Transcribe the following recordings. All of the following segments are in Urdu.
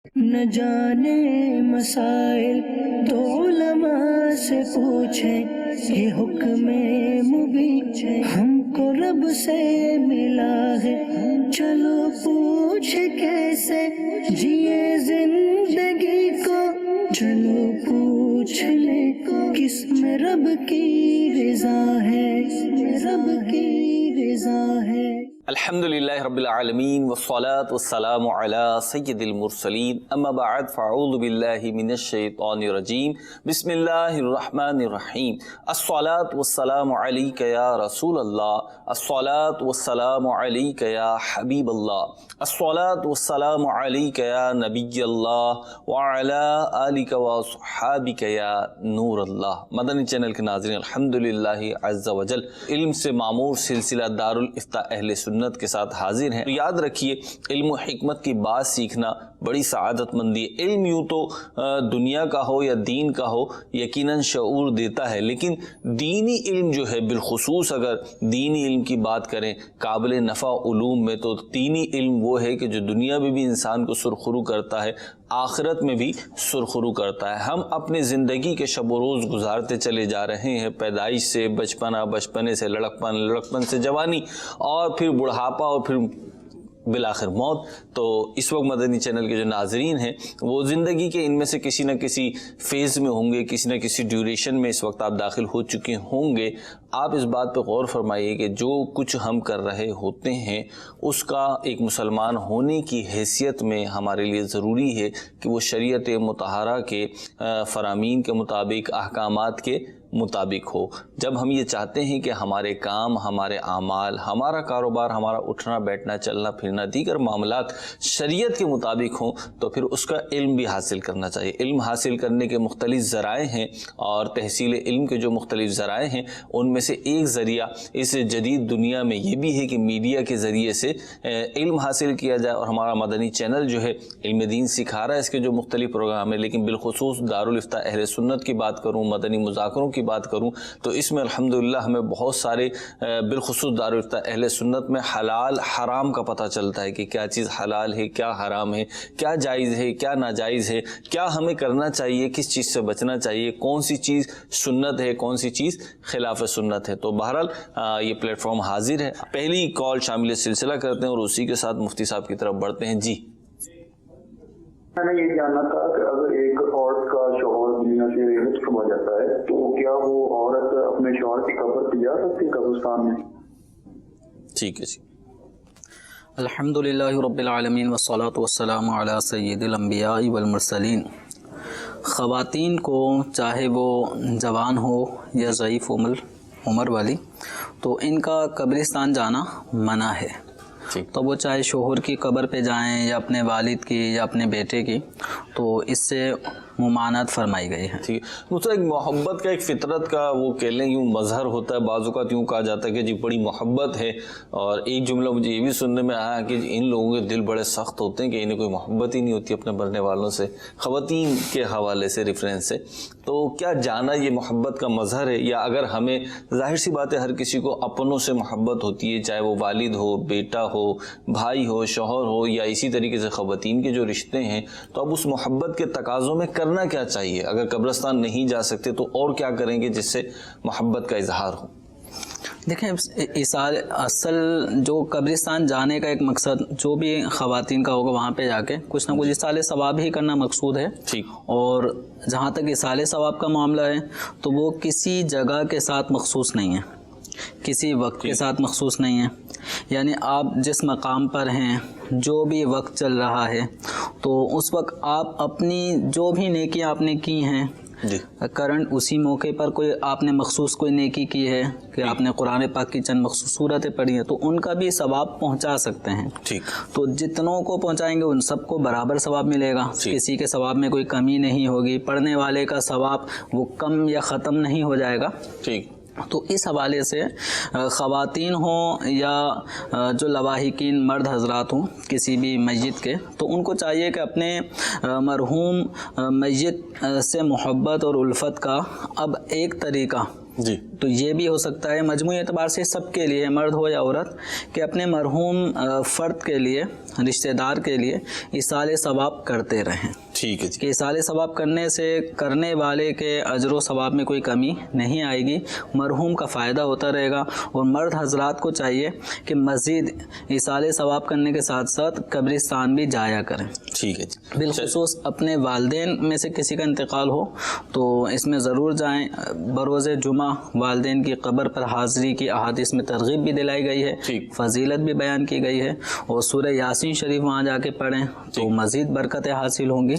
نہ جانے مسائل تو علماء سے پوچھیں، یہ حکم مبین ہم کو رب سے ملا ہے، چلو پوچھ کیسے جیے زندگی کو، چلو پوچھ لے کس میں رب کی رضا ہے، رب کی رضا ہے۔ الحمدللہ رب العالمین والصلاة والسلام علی سید المرسلین، اما بعد فاعوذ باللہ من الشیطان الرجیم، بسم اللہ الرحمن الرحیم۔ الصلاة والسلام علیک یا رسول اللہ، الصلاة والسلام علیک یا حبیب اللہ، الصلاة والسلام علیک یا نبی اللہ وعلی آلک واصحابک یا نور اللہ۔ مدنی چینل کے ناظرین، الحمدللہ عز وجل علم سے معمور سلسلہ دارالافتاء اہل سنت کے ساتھ حاضر ہیں۔ یاد رکھیے، علم و حکمت کی بات سیکھنا بڑی سعادت مندی ہے۔ علم یوں تو دنیا کا ہو یا دین کا ہو یقیناً شعور دیتا ہے، لیکن دینی علم جو ہے، بالخصوص اگر دینی علم کی بات کریں قابل نفع علوم میں، تو دینی علم وہ ہے کہ جو دنیا میں بھی انسان کو سرخرو کرتا ہے، آخرت میں بھی سرخرو کرتا ہے۔ ہم اپنی زندگی کے شب و روز گزارتے چلے جا رہے ہیں، پیدائش سے بچپنا، بچپنے سے لڑکپن، لڑکپن سے جوانی، اور پھر بڑھاپا، اور پھر بالآخر موت۔ تو اس وقت مدنی چینل کے جو ناظرین ہیں وہ زندگی کے ان میں سے کسی نہ کسی فیز میں ہوں گے، کسی نہ کسی ڈیوریشن میں اس وقت آپ داخل ہو چکے ہوں گے۔ آپ اس بات پہ غور فرمائیے کہ جو کچھ ہم کر رہے ہوتے ہیں اس کا ایک مسلمان ہونے کی حیثیت میں ہمارے لیے ضروری ہے کہ وہ شریعت مطہرہ کے فرامین کے مطابق، احکامات کے مطابق ہو۔ جب ہم یہ چاہتے ہیں کہ ہمارے کام، ہمارے اعمال، ہمارا کاروبار، ہمارا اٹھنا بیٹھنا، چلنا پھرنا، دیگر معاملات شریعت کے مطابق ہوں، تو پھر اس کا علم بھی حاصل کرنا چاہیے۔ علم حاصل کرنے کے مختلف ذرائع ہیں، اور تحصیل علم کے جو مختلف ذرائع ہیں ان میں سے ایک ذریعہ اس جدید دنیا میں یہ بھی ہے کہ میڈیا کے ذریعے سے علم حاصل کیا جائے، اور ہمارا مدنی چینل جو ہے علم دین سکھا رہا ہے، اس کے جو مختلف پروگرام ہیں، لیکن بالخصوص دارالافتاء اہل سنت کی بات کروں، مدنی مذاکروں کی بات کروں، تو اس میں الحمدللہ ہمیں بہت سارے بالخصوص دارالافتاء اہل سنت میں حلال حرام کا پتہ چلتا ہے کہ کیا چیز حلال ہے، کیا حرام ہے، کیا جائز ہے، کیا ناجائز ہے، کیا ہمیں کرنا چاہیے، کس چیز سے بچنا چاہیے، کون سی چیز سنت ہے، کون سی چیز خلاف سنت ہے۔ تو بہرحال یہ پلیٹ فارم حاضر ہے۔ پہلی کال شامل سلسلہ کرتے ہیں اور اسی کے ساتھ مفتی صاحب کی طرف بڑھتے ہیں۔ جی، میں نے یہ جاننا تھا کہ اگر ایک عورت کا شوہر دنیا سے رخصت ہو جاتا ہے تو کیا وہ عورت اپنے شوہر کی قبر پہ جا سکتی ہے قبرستان میں؟ ٹھیک ہے جی۔ الحمدللہ رب العالمین والصلاة والسلام علی سید الانبیاء والمرسلین۔ خواتین کو چاہے وہ جوان ہو یا ضعیف عمر والی، تو ان کا قبرستان جانا منع ہے۔ تو وہ چاہے شوہر کی قبر پہ جائیں یا اپنے والد کی یا اپنے بیٹے کی، تو اس سے ممانعت فرمائی گئی ہے۔ ٹھیک ہے، مجھ سے ایک محبت کا، ایک فطرت کا وہ کہہ لیں یوں مظہر ہوتا ہے، بعض اوقات یوں کہا جاتا ہے کہ جی بڑی محبت ہے، اور ایک جملہ مجھے یہ بھی سننے میں آیا کہ ان لوگوں کے دل بڑے سخت ہوتے ہیں کہ انہیں کوئی محبت ہی نہیں ہوتی اپنے مرنے والوں سے، خواتین کے حوالے سے ریفرنس سے۔ تو کیا جانا یہ محبت کا مظہر ہے، یا اگر ہمیں ظاہر سی بات ہے ہر کسی کو اپنوں سے محبت ہوتی ہے، چاہے وہ والد ہو، بیٹا ہو، بھائی ہو، شوہر ہو، یا اسی طریقے سے خواتین کے جو رشتے ہیں، تو اب اس محبت کے تقاضوں میں کرنا کیا چاہیے؟ اگر قبرستان نہیں جا سکتے تو اور کیا کریں گے جس سے محبت کا اظہار ہو؟ دیکھیں، اصل جو قبرستان جانے کا ایک مقصد جو بھی خواتین کا ہوگا، وہاں پہ جا کے کچھ نہ کچھ اصال ثواب ہی کرنا مقصود ہے۔ ٹھیک۔ اور جہاں تک اصال ثواب کا معاملہ ہے تو وہ کسی جگہ کے ساتھ مخصوص نہیں ہے، کسی وقت کے ساتھ مخصوص نہیں ہے، یعنی آپ جس مقام پر ہیں، جو بھی وقت چل رہا ہے، تو اس وقت آپ اپنی جو بھی نیکیاں آپ نے کی ہیں کرنٹ اسی موقع پر کوئی آپ نے مخصوص کوئی نیکی کی ہے کہ آپ نے قرآن پاک کی چند مخصوص صورتیں پڑھی ہیں، تو ان کا بھی ثواب پہنچا سکتے ہیں۔ ٹھیک۔ تو جتنوں کو پہنچائیں گے ان سب کو برابر ثواب ملے گا، کسی کے ثواب میں کوئی کمی نہیں ہوگی، پڑھنے والے کا ثواب وہ کم یا ختم نہیں ہو جائے گا۔ ٹھیک۔ تو اس حوالے سے خواتین ہوں یا جو لواحقین مرد حضرات ہوں کسی بھی میت کے، تو ان کو چاہیے کہ اپنے مرحوم میت سے محبت اور الفت کا اب ایک طریقہ جی تو یہ بھی ہو سکتا ہے مجموعی اعتبار سے سب کے لیے، مرد ہو یا عورت، کہ اپنے مرحوم فرد کے لیے، رشتہ دار کے لیے ایصال ثواب کرتے رہیں. ٹھیک ہے جی. کہ ایصال ثواب کرنے سے کرنے والے کے اجر و ثواب میں کوئی کمی نہیں آئے گی، مرحوم کا فائدہ ہوتا رہے گا. اور مرد حضرات کو چاہیے کہ مزید ایصال ثواب کرنے کے ساتھ ساتھ قبرستان بھی جایا کریں. ٹھیک ہے جی. بالخصوص اپنے والدین میں سے کسی کا انتقال ہو تو اس میں ضرور جائیں. بروز جمعہ والدین کی قبر پر حاضری کی احادیث میں ترغیب بھی دلائی گئی ہے، ٹھیک. فضیلت بھی بیان کی گئی ہے، اور سورہ یاسین شریف وہاں جا کے پڑھیں تو مزید برکتیں حاصل ہوں گی.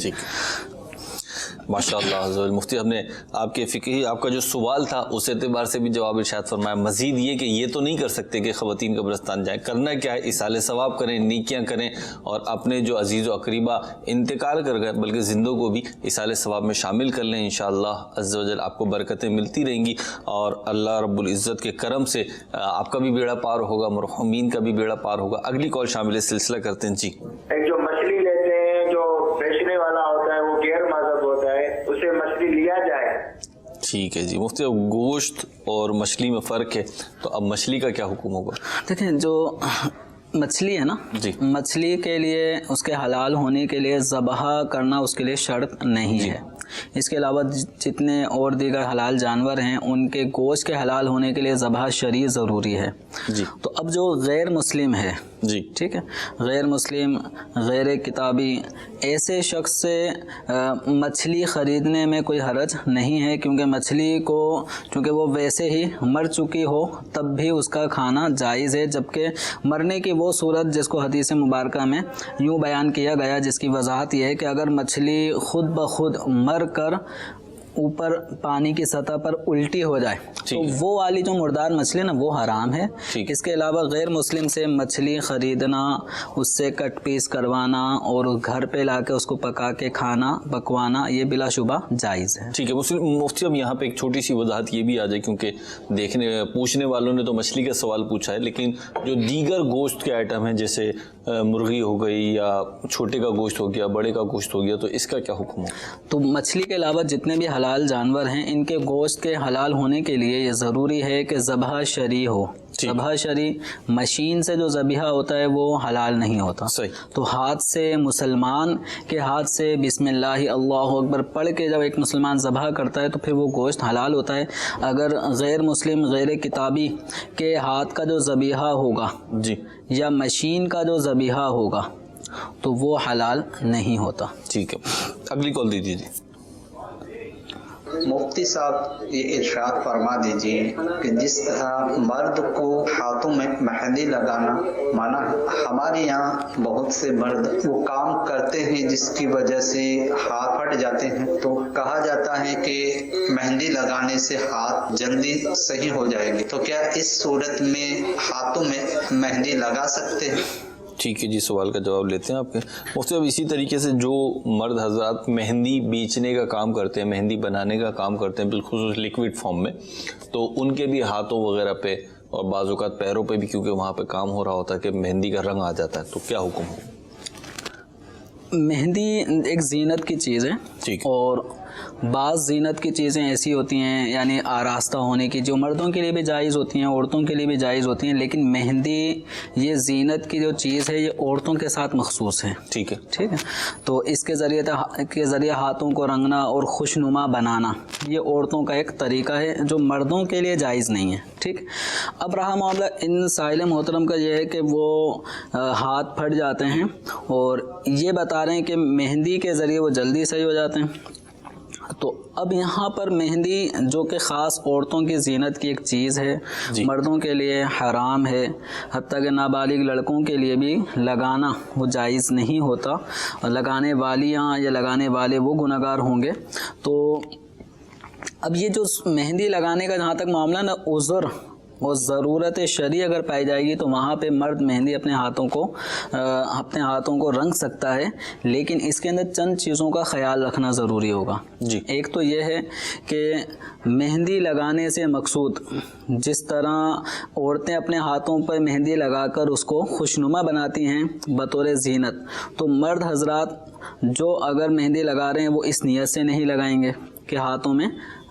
ماشاء اللہ. مفتی صاحب نے آپ کے فقہی آپ کا جو سوال تھا اس اعتبار سے بھی جواب ارشاد فرمایا. مزید یہ کہ یہ تو نہیں کر سکتے کہ خواتین قبرستان جائیں، کرنا کیا ہے، ایصال ثواب کریں، نیکیاں کریں، اور اپنے جو عزیز و اقریبا انتقال کر گئے بلکہ زندوں کو بھی ایصال ثواب میں شامل کر لیں. انشاءاللہ عز و جل آپ کو برکتیں ملتی رہیں گی، اور اللہ رب العزت کے کرم سے آپ کا بھی بیڑا پار ہوگا، مرحومین کا بھی بیڑا پار ہوگا. اگلی کال شامل سلسلہ کرتے ہیں. جی. ایک جو مچھلی لیتے ہیں جو بیچنے والا ہوتا ہے وہ غیر مذہب ہوتا ہے، اسے مچھلی لیا جائے. ٹھیک ہے جی. مفتی گوشت اور مچھلی میں فرق ہے، تو اب مچھلی کا کیا حکم ہوگا؟ دیکھیں جو مچھلی ہے نا جی، مچھلی کے لیے اس کے حلال ہونے کے لیے ذبح کرنا اس کے لیے شرط نہیں ہے. اس کے علاوہ جتنے اور دیگر حلال جانور ہیں ان کے گوشت کے حلال ہونے کے لیے ذبح شرعی ضروری ہے. جی. تو اب جو غیر مسلم ہے، جی ٹھیک ہے، غیر مسلم، غیر کتابی، ایسے شخص سے مچھلی خریدنے میں کوئی حرج نہیں ہے، کیونکہ مچھلی کو چونکہ وہ ویسے ہی مر چکی ہو تب بھی اس کا کھانا جائز ہے. جبکہ مرنے کی وہ صورت جس کو حدیث مبارکہ میں یوں بیان کیا گیا، جس کی وضاحت یہ ہے کہ اگر مچھلی خود بخود مر کر اوپر پانی کی سطح پر الٹی ہو جائے تو وہ والی جو مردار مچھلی نا وہ حرام ہے. اس کے علاوہ غیر مسلم سے مچھلی خریدنا، اس سے کٹ پیس کروانا اور گھر پہ لا کے اس کو پکا کے کھانا پکوانا یہ بلا شبہ جائز ہے. ٹھیک ہے. مفتی اب یہاں پہ ایک چھوٹی سی وضاحت یہ بھی آ جائے، کیونکہ پوچھنے والوں نے تو مچھلی کا سوال پوچھا ہے، لیکن جو دیگر گوشت کے آئٹم ہیں جیسے مرغی ہو گئی یا چھوٹے کا گوشت ہو گیا، بڑے کا گوشت ہو گیا، تو اس کا کیا حکم ہو؟ تو مچھلی کے علاوہ جتنے بھی حلال جانور ہیں ان کے گوشت کے حلال ہونے کے لیے یہ ضروری ہے کہ ذبح شرعی ہو. ذبح شرعی مشین سے جو ذبیحہ ہوتا ہے وہ حلال نہیں ہوتا. تو ہاتھ سے، مسلمان کے ہاتھ سے بسم اللہ اللہ اکبر پڑھ کے جب ایک مسلمان ذبح کرتا ہے تو پھر وہ گوشت حلال ہوتا ہے. اگر غیر مسلم، غیر کتابی کے ہاتھ کا جو ذبیحہ ہوگا جی یا مشین کا جو ذبیحہ ہوگا تو وہ حلال نہیں ہوتا. ٹھیک ہے. اگلی کال دیجیے. جی مفتی صاحب یہ ارشاد فرما دیجیے کہ جس طرح مرد کو ہاتھوں میں مہندی لگانا مانا، ہمارے یہاں بہت سے مرد وہ کام کرتے ہیں جس کی وجہ سے ہاتھ پھٹ جاتے ہیں، تو کہا جاتا ہے کہ مہندی لگانے سے ہاتھ جلدی صحیح ہو جائے گی، تو کیا اس صورت میں ہاتھوں میں مہندی لگا سکتے ہیں؟ ٹھیک ہے جی. سوال کا جواب لیتے ہیں آپ کے. مفتی اب اسی طریقے سے جو مرد حضرات مہندی بیچنے کا کام کرتے ہیں، مہندی بنانے کا کام کرتے ہیں بالخصوص لیکوڈ فارم میں، تو ان کے بھی ہاتھوں وغیرہ پہ اور بعض اوقات پیروں پہ بھی، کیونکہ وہاں پہ کام ہو رہا ہوتا ہے کہ مہندی کا رنگ آ جاتا ہے، تو کیا حکم ہو؟ مہندی ایک زینت کی چیز ہے، اور بعض زینت کی چیزیں ایسی ہوتی ہیں یعنی آراستہ ہونے کی جو مردوں کے لیے بھی جائز ہوتی ہیں، عورتوں کے لیے بھی جائز ہوتی ہیں، لیکن مہندی یہ زینت کی جو چیز ہے یہ عورتوں کے ساتھ مخصوص ہے. ٹھیک ہے. تو اس کے ذریعے ہاتھوں کو رنگنا اور خوشنما بنانا یہ عورتوں کا ایک طریقہ ہے جو مردوں کے لیے جائز نہیں ہے. ٹھیک. اب رہا معاملہ ان سائل محترم کا یہ ہے کہ وہ ہاتھ پھٹ جاتے ہیں اور یہ بتا رہے ہیں کہ مہندی کے ذریعے وہ جلدی صحیح ہو جاتے ہیں. تو اب یہاں پر مہندی جو کہ خاص عورتوں کی زینت کی ایک چیز ہے، مردوں کے لیے حرام ہے، حتیٰ کہ نابالغ لڑکوں کے لیے بھی لگانا وہ جائز نہیں ہوتا، اور لگانے والیاں یا لگانے والے وہ گنہگار ہوں گے. تو اب یہ جو مہندی لگانے کا جہاں تک معاملہ نا، عذر اور ضرورت شرعی اگر پائی جائے گی تو وہاں پہ مرد مہندی اپنے ہاتھوں کو رنگ سکتا ہے، لیکن اس کے اندر چند چیزوں کا خیال رکھنا ضروری ہوگا. ایک تو یہ ہے کہ مہندی لگانے سے مقصود جس طرح عورتیں اپنے ہاتھوں پر مہندی لگا کر اس کو خوشنما بناتی ہیں بطور زینت، تو مرد حضرات جو اگر مہندی لگا رہے ہیں وہ اس نیت سے نہیں لگائیں گے کہ ہاتھوں میں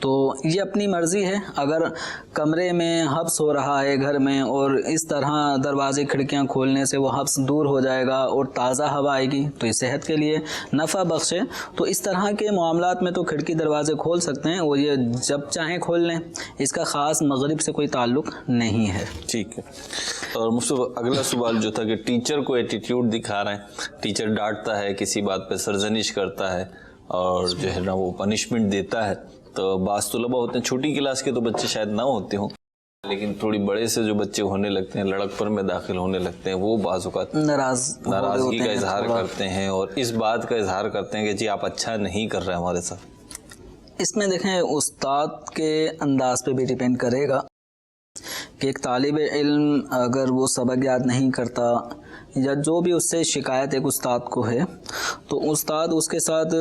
تو یہ اپنی مرضی ہے. اگر کمرے میں حبس ہو رہا ہے گھر میں اور اس طرح دروازے کھڑکیاں کھولنے سے وہ حبس دور ہو جائے گا اور تازہ ہوا آئے گی تو یہ صحت کے لیے نفع بخش ہے. تو اس طرح کے معاملات میں تو کھڑکی دروازے کھول سکتے ہیں اور یہ جب چاہیں کھول لیں. اس کا خاص مغرب سے کوئی تعلق نہیں ہے. ٹھیک ہے. اور مجھ سے اگلا سوال جو تھا کہ ٹیچر کو ایٹیٹیوڈ دکھا رہے ہیں, ٹیچر ڈانٹتا ہے, کسی بات پہ سرزنش کرتا ہے اور جو ہے نا وہ پنشمنٹ دیتا ہے. تو بعض طلباء ہوتے ہیں, چھوٹی کلاس کے تو بچے شاید نہ ہوتے ہوں, لیکن تھوڑی بڑے سے جو بچے ہونے لگتے ہیں, لڑک پر میں داخل ہونے لگتے ہیں, وہ بعض اوقات ناراضگی کا اظہار کرتے ہیں اور اس بات کا اظہار کرتے ہیں کہ جی آپ اچھا نہیں کر رہے ہمارے ساتھ. اس میں دیکھیں استاد کے انداز پہ بھی ڈیپینڈ کرے گا کہ ایک طالب علم اگر وہ سبق یاد نہیں کرتا یا جو بھی اس سے شکایت ایک استاد کو ہے تو استاد اس کے ساتھ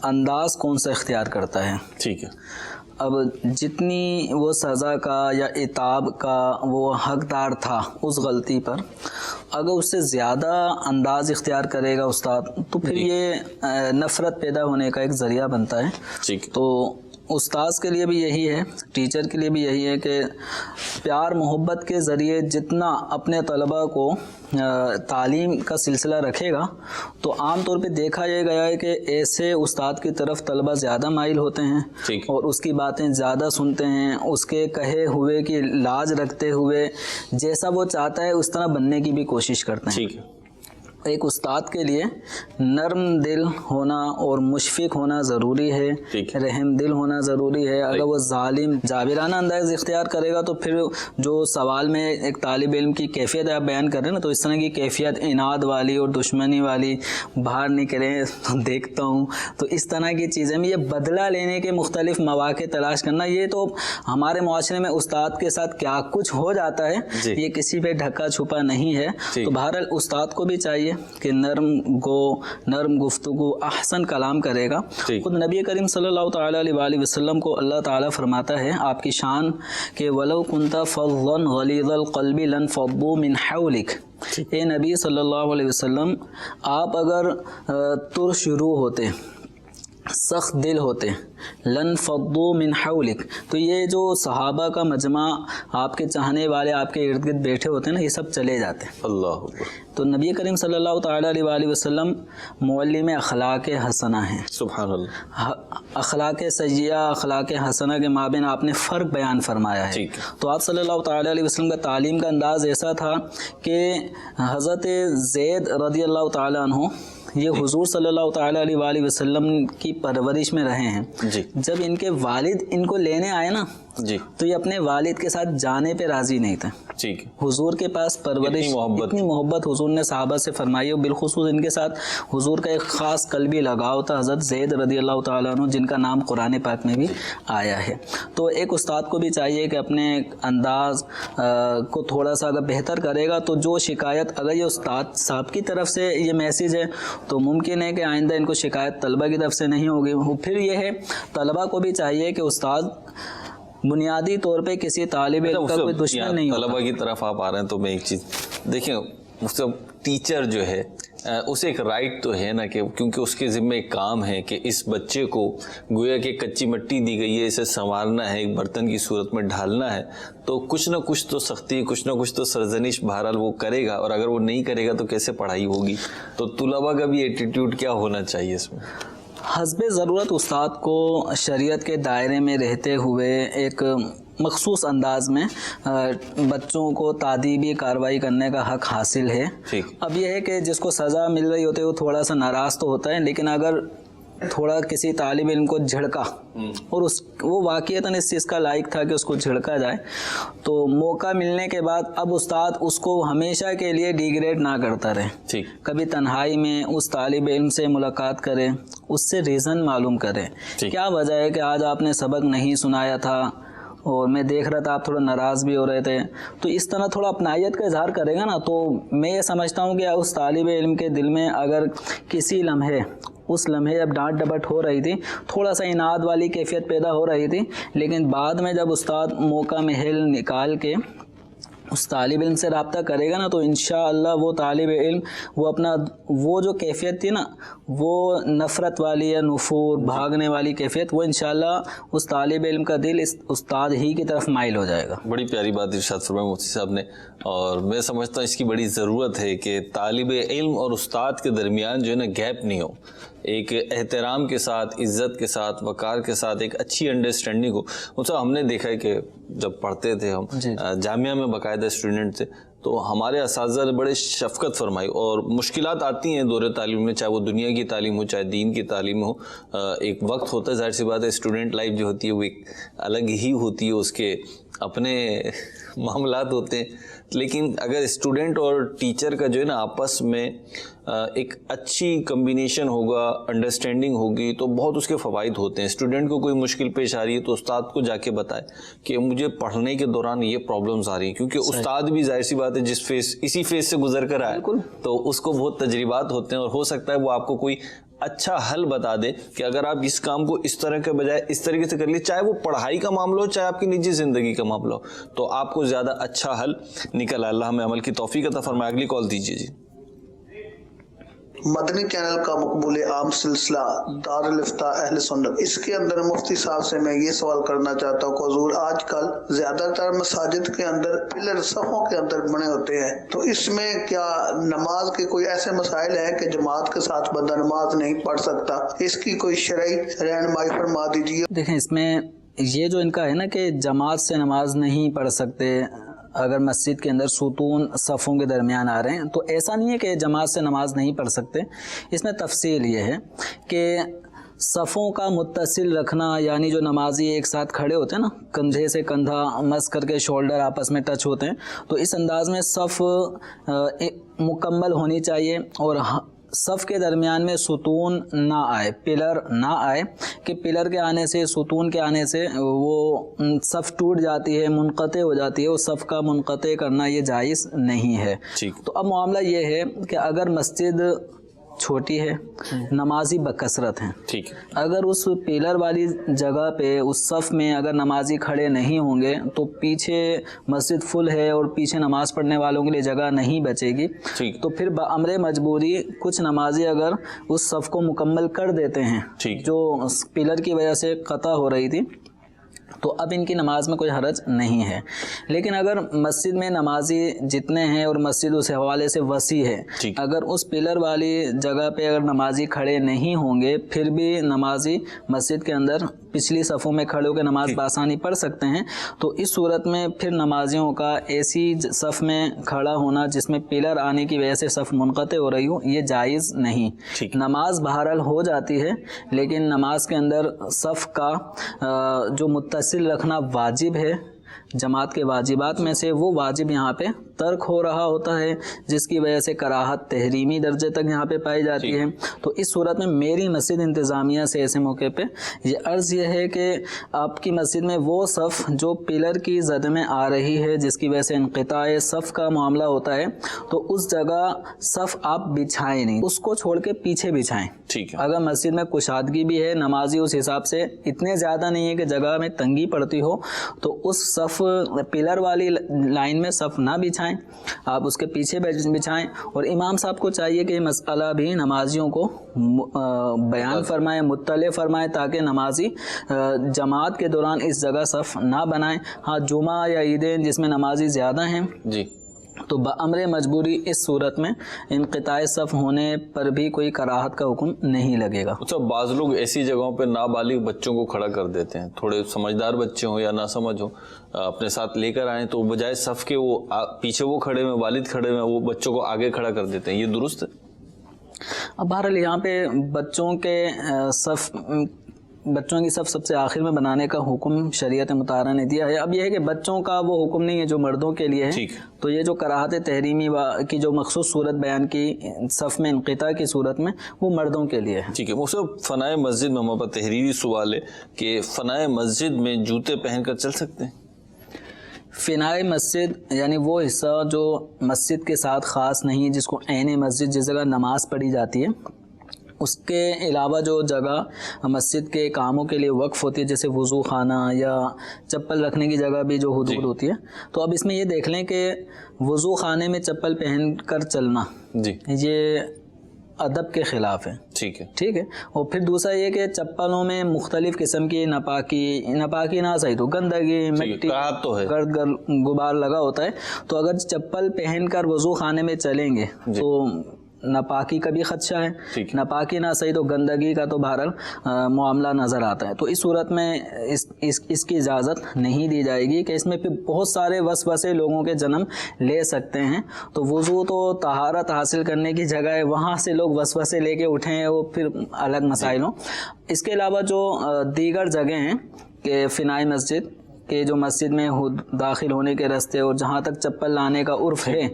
انداز کون سا اختیار کرتا ہے. ٹھیک ہے. اب جتنی وہ سزا کا یا عتاب کا وہ حقدار تھا اس غلطی پر, اگر اس سے زیادہ انداز اختیار کرے گا استاد تو پھر یہ نفرت پیدا ہونے کا ایک ذریعہ بنتا ہے. تو استاذ کے لیے بھی یہی ہے, ٹیچر کے لیے بھی یہی ہے کہ پیار محبت کے ذریعے جتنا اپنے طلباء کو تعلیم کا سلسلہ رکھے گا تو عام طور پہ دیکھا یہ گیا ہے کہ ایسے استاد کی طرف طلباء زیادہ مائل ہوتے ہیں اور اس کی باتیں زیادہ سنتے ہیں, اس کے کہے ہوئے کی لاج رکھتے ہوئے جیسا وہ چاہتا ہے اس طرح بننے کی بھی کوشش کرتے ہیں. ایک استاد کے لیے نرم دل ہونا اور مشفق ہونا ضروری ہے, رحم دل ہونا ضروری ہے. اگر وہ ظالم جابرانہ انداز اختیار کرے گا تو پھر جو سوال میں ایک طالب علم کی کیفیت آپ بیان کر رہے ہیں نا, تو اس طرح کی کیفیت اناد والی اور دشمنی والی باہر نکلے تو دیکھتا ہوں. تو اس طرح کی چیزیں میں یہ بدلہ لینے کے مختلف مواقع تلاش کرنا, یہ تو ہمارے معاشرے میں استاد کے ساتھ کیا کچھ ہو جاتا ہے یہ کسی پہ ڈھکا چھپا نہیں ہے. تو بہرحال استاد کو بھی چاہیے کہ نرم گفتگو احسن کلام کرے گا. خود نبی کریم صلی اللہ تعالیٰ علیہ وآلہ وسلم کو اللہ تعالیٰ فرماتا ہے آپ کی شان کہ وَلَوْ كُنْتَ فَظًّا غَلِيظَ الْقَلْبِ لَانْفَضُّوا مِنْ حَوْلِكَ. اے نبی صلی اللہ علیہ وسلم آپ اگر ترش روح ہوتے, سخت دل ہوتے, لن فضوا من حولک, تو یہ جو صحابہ کا مجمع آپ کے چاہنے والے آپ کے ارد گرد بیٹھے ہوتے ہیں نا, یہ سب چلے جاتے ہیں. اللہ. تو نبی کریم صلی اللہ تعالیٰ علیہ وآلہ وسلم معلم اخلاق حسنہ ہیں. سبحان اللہ. اخلاق سیئہ اخلاق حسنہ کے مابین آپ نے فرق بیان فرمایا ہے. تو آپ صلی اللہ تعالیٰ علیہ وسلم کا تعلیم کا انداز ایسا تھا کہ حضرت زید رضی اللہ تعالیٰ عنہ یہ حضور صلی اللہ تعالیٰ علیہ وآلہ وسلم کی پرورش میں رہے ہیں. جب ان کے والد ان کو لینے آئے نا تو یہ اپنے والد کے ساتھ جانے پہ راضی نہیں تھے. حضور کے پاس پرورش اتنی محبت حضور نے صحابہ سے فرمائی ہے, بالخصوص ان کے ساتھ حضور کا ایک خاص قلبی لگاؤ تھا حضرت زید رضی اللہ تعالیٰ عنہ جن کا نام قرآن پاک میں بھی آیا ہے. تو ایک استاد کو بھی چاہیے کہ اپنے انداز کو تھوڑا سا اگر بہتر کرے گا تو جو شکایت اگر یہ استاد صاحب کی طرف سے یہ میسیج ہے تو ممکن ہے کہ آئندہ ان کو شکایت طلبہ کی طرف سے نہیں ہوگی. پھر یہ ہے طلبہ کو بھی چاہیے کہ استاد بنیادی طور پہ کسی طالب علم کا کوئی دشمن نہیں ہوتا. طلبہ کی طرف آپ آ رہے ہیں تو میں ایک چیز دیکھیں, ٹیچر جو ہے اسے ایک رائٹ تو ہے نا کہ کیونکہ اس کے ذمہ ایک کام ہے کہ اس بچے کو گویا کہ کچی مٹی دی گئی ہے, اسے سنوارنا ہے, ایک برتن کی صورت میں ڈھالنا ہے, تو کچھ نہ کچھ تو سختی, کچھ نہ کچھ تو سرزنش بہرحال وہ کرے گا, اور اگر وہ نہیں کرے گا تو کیسے پڑھائی ہوگی. تو طلباء کا بھی ایٹیٹیوڈ کیا ہونا چاہیے اس میں؟ حسب ضرورت استاد کو شریعت کے دائرے میں رہتے ہوئے ایک مخصوص انداز میں بچوں کو تعدیبی کارروائی کرنے کا حق حاصل ہے. اب یہ ہے کہ جس کو سزا مل رہی ہوتی ہے وہ تھوڑا سا ناراض تو ہوتا ہے, لیکن اگر تھوڑا کسی طالب علم کو جھڑکا اور وہ واقعتاً اس چیز کا لائق تھا کہ اس کو جھڑکا جائے, تو موقع ملنے کے بعد اب استاد اس کو ہمیشہ کے لیے ڈیگریڈ نہ کرتا رہے. کبھی تنہائی میں اس طالب علم سے ملاقات کرے, اس سے ریزن معلوم کرے, کیا وجہ ہے کہ آج آپ نے سبق نہیں سنایا تھا اور میں دیکھ رہا تھا آپ تھوڑا ناراض بھی ہو رہے تھے. تو اس طرح تھوڑا اپنائیت کا اظہار کرے گا نا, تو میں یہ سمجھتا ہوں کہ اس طالب علم کے دل میں اگر کسی لمحے, اس لمحے جب ڈانٹ ڈپٹ ہو رہی تھی, تھوڑا سا اناد والی کیفیت پیدا ہو رہی تھی, لیکن بعد میں جب استاد موقع محل نکال کے اس طالب علم سے رابطہ کرے گا نا تو انشاءاللہ وہ طالب علم وہ اپنا وہ جو کیفیت تھی نا وہ نفرت والی یا نفور بھاگنے والی کیفیت وہ انشاءاللہ اس طالب علم کا دل اس استاد ہی کی طرف مائل ہو جائے گا. بڑی پیاری بات ارشاد فرمایا مفتی صاحب نے, اور میں سمجھتا ہوں اس کی بڑی ضرورت ہے کہ طالب علم اور استاد کے درمیان جو ہے نا گیپ نہیں ہو, ایک احترام کے ساتھ, عزت کے ساتھ, وقار کے ساتھ ایک اچھی انڈرسٹینڈنگ ہو. مطلب ہم نے دیکھا ہے کہ جب پڑھتے تھے ہم جامعہ میں باقاعدہ اسٹوڈنٹ تھے تو ہمارے اساتذہ نے بڑے شفقت فرمائی, اور مشکلات آتی ہیں دور تعلیم میں, چاہے وہ دنیا کی تعلیم ہو چاہے دین کی تعلیم ہو. ایک وقت ہوتا ہے, ظاہر سی بات ہے اسٹوڈنٹ لائف جو ہوتی ہے وہ ایک الگ ہی ہوتی ہے, اس کے اپنے معاملات ہوتے ہیں, لیکن اگر اسٹوڈنٹ اور ٹیچر کا جو ہے نا آپس میں ایک اچھی کمبینیشن ہوگا, انڈرسٹینڈنگ ہوگی تو بہت اس کے فوائد ہوتے ہیں. اسٹوڈنٹ کو کوئی مشکل پیش آ رہی ہے تو استاد کو جا کے بتائے کہ مجھے پڑھنے کے دوران یہ پرابلمز آ رہی ہیں, کیونکہ استاد بھی ظاہر سی بات ہے جس فیس اسی فیس سے گزر کر آئے تو اس کو بہت تجربات ہوتے ہیں, اور ہو سکتا ہے وہ آپ کو کوئی اچھا حل بتا دے کہ اگر آپ اس کام کو اس طرح کے بجائے اس طریقے سے کر لیے, چاہے وہ پڑھائی کا معاملہ ہو چاہے آپ کی نجی زندگی کا معاملہ ہو, تو آپ کو زیادہ اچھا حل نکل. اللہ ہمیں عمل کی توفیق عطا فرمائے. اگلی کال دیجیے جی. مدنی چینل کا مقبول عام سلسلہ دار الافتاء اہل سنت, اس کے اندر مفتی صاحب سے میں یہ سوال کرنا چاہتا ہوں کہ حضور آج کل زیادہ تر مساجد کے اندر پلر صفوں کے اندر بنے ہوتے ہیں, تو اس میں کیا نماز کے کوئی ایسے مسائل ہیں کہ جماعت کے ساتھ بندہ نماز نہیں پڑھ سکتا؟ اس کی کوئی شرعی رہنمائی فرما دیجیے. دیکھیں اس میں یہ جو ان کا ہے نا کہ جماعت سے نماز نہیں پڑھ سکتے اگر مسجد کے اندر ستون صفوں کے درمیان آ رہے ہیں, تو ایسا نہیں ہے کہ جماعت سے نماز نہیں پڑھ سکتے. اس میں تفصیل یہ ہے کہ صفوں کا متصل رکھنا, یعنی جو نمازی ایک ساتھ کھڑے ہوتے ہیں نا, کندھے سے کندھا مس کر کے شولڈر آپس میں ٹچ ہوتے ہیں, تو اس انداز میں صف مکمل ہونی چاہیے, اور صف کے درمیان میں ستون نہ آئے, پلر نہ آئے کہ پلر کے آنے سے ستون کے آنے سے وہ صف ٹوٹ جاتی ہے, منقطع ہو جاتی ہے. وہ صف کا منقطع کرنا یہ جائز نہیں ہے. تو اب معاملہ یہ ہے کہ اگر مسجد چھوٹی ہے, نمازی بکثرت ہیں, اگر اس پیلر والی جگہ پہ اس صف میں اگر نمازی کھڑے نہیں ہوں گے تو پیچھے مسجد فل ہے اور پیچھے نماز پڑھنے والوں کے لیے جگہ نہیں بچے گی, تو پھر بامر مجبوری کچھ نمازی اگر اس صف کو مکمل کر دیتے ہیں جو پیلر کی وجہ سے قطع ہو رہی تھی, تو اب ان کی نماز میں کوئی حرج نہیں ہے. لیکن اگر مسجد میں نمازی جتنے ہیں اور مسجد اس حوالے سے وسیع ہے, اگر اس پلر والی جگہ پہ اگر نمازی کھڑے نہیں ہوں گے پھر بھی نمازی مسجد کے اندر پچھلی صفوں میں کھڑے ہو کے نماز بآسانی پڑھ سکتے ہیں, تو اس صورت میں پھر نمازیوں کا ایسی صف میں کھڑا ہونا جس میں پلر آنے کی وجہ سے صف منقطع ہو رہی ہو یہ جائز نہیں. نماز بہرحال ہو جاتی ہے, لیکن نماز کے اندر صف کا جو متصل رکھنا واجب ہے, جماعت کے واجبات میں سے وہ واجب یہاں پہ ترک ہو رہا ہوتا ہے, جس کی وجہ سے کراہت تحریمی درجے تک یہاں پہ پائی جاتی ہے. تو اس صورت میں میری مسجد انتظامیہ سے ایسے موقع پہ یہ عرض یہ ہے کہ آپ کی مسجد میں وہ صف جو پلر کی زد میں آ رہی ہے جس کی وجہ سے انقطاع صف کا معاملہ ہوتا ہے, تو اس جگہ صف آپ بچھائیں نہیں, اس کو چھوڑ کے پیچھے بچھائیں. اگر مسجد میں کشادگی بھی ہے, نمازی اس حساب سے اتنے زیادہ نہیں ہے کہ جگہ میں تنگی پڑتی ہو, تو اس صف پلر والی لائن میں صف نہ بچھائیں, آپ اس کے پیچھے بچھائیں. اور امام صاحب کو چاہیے کہ یہ مسئلہ بھی نمازیوں کو بیان فرمائے, مطلع فرمائے, تاکہ نمازی جماعت کے دوران اس جگہ صف نہ بنائیں. ہاں جمعہ یا عیدین جس میں نمازی زیادہ ہیں تو بامر مجبوری اس صورت میں انقطاع صف ہونے پر بھی کوئی کراہت کا حکم نہیں لگے گا. اچھا, بعض لوگ ایسی جگہوں پہ نابالغ بچوں کو کھڑا کر دیتے ہیں, تھوڑے سمجھدار بچے ہوں یا نہ سمجھ ہوں, اپنے ساتھ لے کر آئیں, تو بجائے صف کے وہ پیچھے وہ کھڑے ہوئے, والد کھڑے ہوئے, وہ بچوں کو آگے کھڑا کر دیتے ہیں, یہ درست ہے؟ اب بہرحال یہاں پہ بچوں کی صف سب سے آخر میں بنانے کا حکم شریعت مطہرہ نے دیا ہے. اب یہ ہے کہ بچوں کا وہ حکم نہیں ہے جو مردوں کے لیے ہے, تو یہ جو کراہت تحریمی کی جو مخصوص صورت بیان کی صف میں انقطاع کی صورت میں, وہ مردوں کے لیے ہے. ٹھیک ہے. وہ فنائے مسجد میں ہمارے پاس تحریری سوال ہے کہ فنائے مسجد میں جوتے پہن کر چل سکتے ہیں؟ فنائے مسجد یعنی وہ حصہ جو مسجد کے ساتھ خاص نہیں, جس کو عین مسجد جس جگہ نماز پڑھی جاتی ہے اس کے علاوہ جو جگہ مسجد کے کاموں کے لیے وقف ہوتی ہے جیسے وضو خانہ یا چپل رکھنے کی جگہ بھی جو حدود ہوتی ہے، تو اب اس میں یہ دیکھ لیں کہ وضو خانے میں چپل پہن کر چلنا جی یہ ادب کے خلاف ہے. ٹھیک ہے. اور پھر دوسرا یہ کہ چپلوں میں مختلف قسم کی ناپاکی نہ صحیح تو گندگی مٹی گرد غبار لگا ہوتا ہے، تو اگر چپل پہن کر وضو خانے میں چلیں گے تو ناپاکی کا بھی خدشہ ہے، ناپاکی نہ صحیح تو گندگی کا تو بہرحال معاملہ نظر آتا ہے. تو اس صورت میں اس کی اجازت نہیں دی جائے گی کہ اس میں پھر بہت سارے وسوسے لوگوں کے جنم لے سکتے ہیں. تو وضو تو طہارت حاصل کرنے کی جگہ ہے، وہاں سے لوگ وسوسے لے کے اٹھیں وہ پھر الگ مسائل ہوں. اس کے علاوہ جو دیگر جگہیں ہیں کہ فنائی مسجد کہ جو مسجد میں داخل ہونے کے راستے اور جہاں تک چپل لانے کا عرف ہے،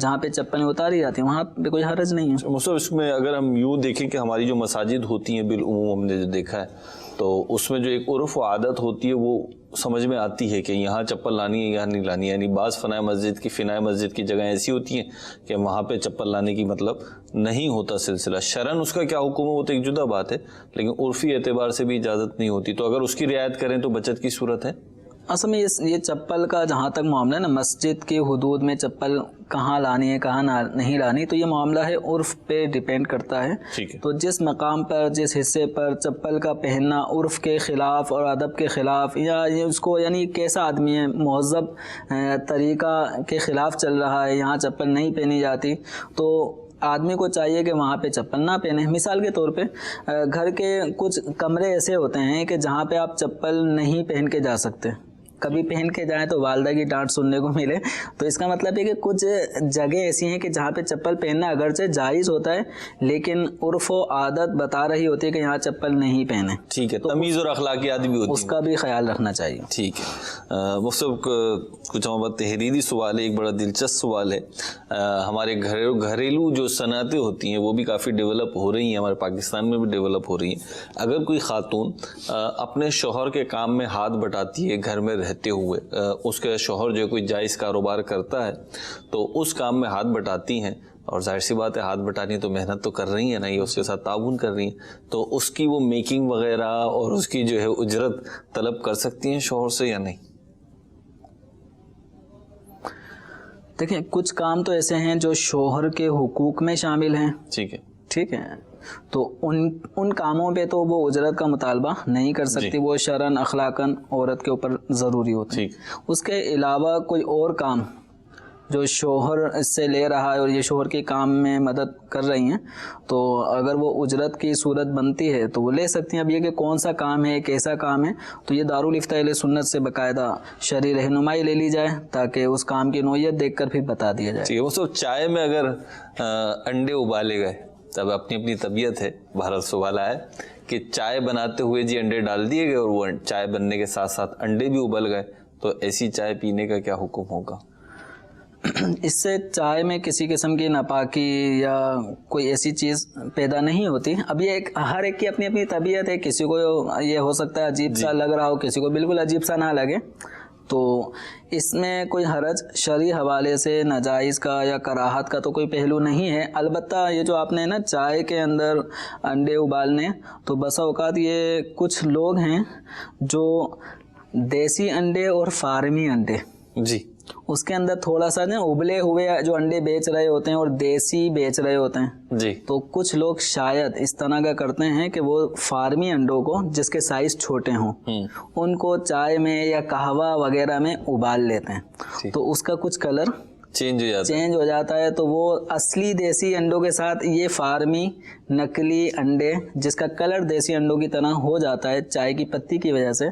جہاں پہ چپلیں اتاری جاتی ہیں وہاں پہ کوئی حرج نہیں ہے. مصعب اس میں اگر ہم یوں دیکھیں کہ ہماری جو مساجد ہوتی ہیں بالعموم ہم نے جو دیکھا ہے تو اس میں جو ایک عرف و عادت ہوتی ہے وہ سمجھ میں آتی ہے کہ یہاں چپل لانی ہے یہاں نہیں لانی ہے. یعنی بعض فنائی مسجد کی جگہیں ایسی ہوتی ہیں کہ وہاں پہ چپل لانے کی مطلب نہیں ہوتا سلسلہ. شرعاً اس کا کیا حکم ہے وہ تو ایک جدا بات ہے، لیکن عرفی اعتبار سے بھی اجازت نہیں ہوتی. تو اگر اس کی رعایت کریں تو بچت کی صورت ہے. اصل میں یہ چپل کا جہاں تک معاملہ ہے نا، مسجد کی حدود میں چپل کہاں لانی ہے کہاں نہیں لانی، تو یہ معاملہ ہے عرف پہ ڈیپینڈ کرتا ہے. تو جس مقام پر جس حصے پر چپل کا پہننا عرف کے خلاف اور ادب کے خلاف یا اس کو یعنی کیسا آدمی ہے مہذب طریقہ کے خلاف چل رہا ہے، یہاں چپل نہیں پہنی جاتی، تو آدمی کو چاہیے کہ وہاں پہ چپل نہ پہنے. مثال کے طور پہ گھر کے کچھ کمرے ایسے ہوتے ہیں کہ جہاں پہ آپ چپل نہیں پہن کے جا سکتے، کبھی پہن کے جائیں تو والدہ کی ڈانٹ سننے کو ملے. تو اس کا مطلب ہے کہ کچھ جگہ ایسی ہیں کہ جہاں پہ چپل پہننا اگرچہ جائز ہوتا ہے لیکن عرف و عادت بتا رہی ہوتی ہے کہ یہاں چپل نہیں پہنے. ٹھیک ہے، تمیز اور اخلاقیات بھی ہوتی ہیں، اس کا بھی خیال رکھنا چاہیے. ٹھیک ہے. مصعب کچھ ہمارا تحریری سوال ہے، ایک بڑا دلچسپ سوال ہے. ہمارے گھریلو جو صنعتیں ہوتی ہیں وہ بھی کافی ڈیولپ ہو رہی ہیں، ہمارے پاکستان میں بھی ڈیولپ ہو رہی ہیں. اگر کوئی خاتون اپنے شوہر کے کام میں ہاتھ بٹاتی ہے گھر میں رہتے ہوئے، اس کے شوہر جو کوئی جائز کاروبار کرتا ہے تو اس کام میں ہاتھ بٹاتی ہیں، اور ظاہر سی بات ہے ہاتھ بٹانی تو محنت تو کر رہی ہیں نا، یہ اس کے ساتھ تعاون کر رہی ہیں، تو اس کی وہ میکنگ وغیرہ اور اس کی جو ہے اجرت طلب کر سکتی ہیں شوہر سے یا نہیں؟ دیکھیں کچھ کام تو ایسے ہیں جو شوہر کے حقوق میں شامل ہیں. ٹھیک ہے، تو ان کاموں پہ تو وہ اجرت کا مطالبہ نہیں کر سکتی، وہ شرعاً اخلاقاً عورت کے اوپر ضروری ہوتی ہے. اس کے علاوہ کوئی اور کام جو شوہر اس سے لے رہا ہے اور یہ شوہر کے کام میں مدد کر رہی ہیں تو اگر وہ اجرت کی صورت بنتی ہے تو وہ لے سکتی ہیں. اب یہ کہ کون سا کام ہے کیسا کام ہے تو یہ دارالفتاء اہل سنت سے باقاعدہ شرعی رہنمائی لے لی جائے تاکہ اس کام کی نوعیت دیکھ کر پھر بتا دیا جائے. وہ سب چائے میں اگر انڈے ابالے گئے، تب اپنی طبیعت ہے، بہرحال سوال آیا کہ چائے بناتے ہوئے جی انڈے ڈال دیے گئے اور وہ چائے بننے کے ساتھ ساتھ انڈے بھی ابل گئے، تو ایسی چائے پینے کا کیا حکم ہوگا؟ اس سے چائے میں کسی قسم کی ناپاکی یا کوئی ایسی چیز پیدا نہیں ہوتی. اب یہ ہر ایک کی اپنی اپنی طبیعت ہے، کسی کو یہ ہو سکتا ہے عجیب سا لگ رہا ہو، کسی کو بالکل عجیب سا نہ لگے، تو اس میں کوئی حرج شرعی حوالے سے ناجائز کا یا کراہت کا تو کوئی پہلو نہیں ہے. البتہ یہ جو آپ نے نا چائے کے اندر انڈے ابالنے، تو بسا اوقات یہ کچھ لوگ ہیں جو دیسی انڈے اور فارمی انڈے اس کے اندر تھوڑا سا نا ابلے ہوئے جو انڈے بیچ رہے ہوتے ہیں اور دیسی بیچ رہے ہوتے ہیں. تو کچھ لوگ شاید اس طرح کا کرتے ہیں کہ وہ فارمی انڈوں کو جس کے سائز چھوٹے ہوں ان کو چائے میں یا قہوہ وغیرہ میں ابال لیتے ہیں، تو اس کا کچھ کلر چینج ہو جاتا ہے. تو وہ اصلی دیسی انڈوں کے ساتھ یہ فارمی نقلی انڈے جس کا کلر دیسی انڈوں کی طرح ہو جاتا ہے چائے کی پتی کی وجہ سے،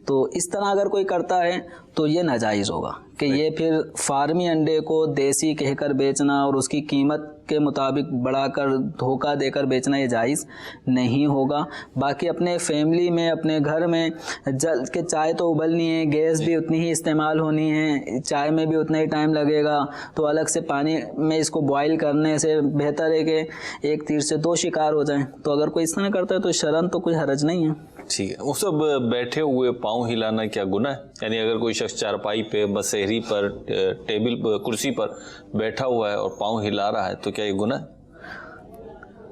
تو اس طرح اگر کوئی کرتا ہے تو یہ ناجائز ہوگا کہ یہ پھر فارمی انڈے کو دیسی کہہ کر بیچنا اور اس کی قیمت کے مطابق بڑھا کر دھوکہ دے کر بیچنا یہ جائز نہیں ہوگا. باقی اپنے فیملی میں اپنے گھر میں جل کے چائے تو ابلنی ہے، گیس بھی اتنی ہی استعمال ہونی ہے، چائے میں بھی اتنا ہی ٹائم لگے گا، تو الگ سے پانی میں اس کو بوائل کرنے سے بہتر ہے کہ ایک تیر سے دو شکار ہو جائیں. تو اگر کوئی اس طرح کرتا ہے تو شرعاً تو کوئی حرج نہیں ہے. ٹھیک ہے. وہ سب بیٹھے ہوئے پاؤں ہلانا کیا گناہ ہے؟ یعنی اگر کوئی شخص چارپائی پہ بسہری پر ٹیبل کرسی پر بیٹھا ہوا ہے اور پاؤں ہلا رہا ہے تو کیا یہ گناہ ہے؟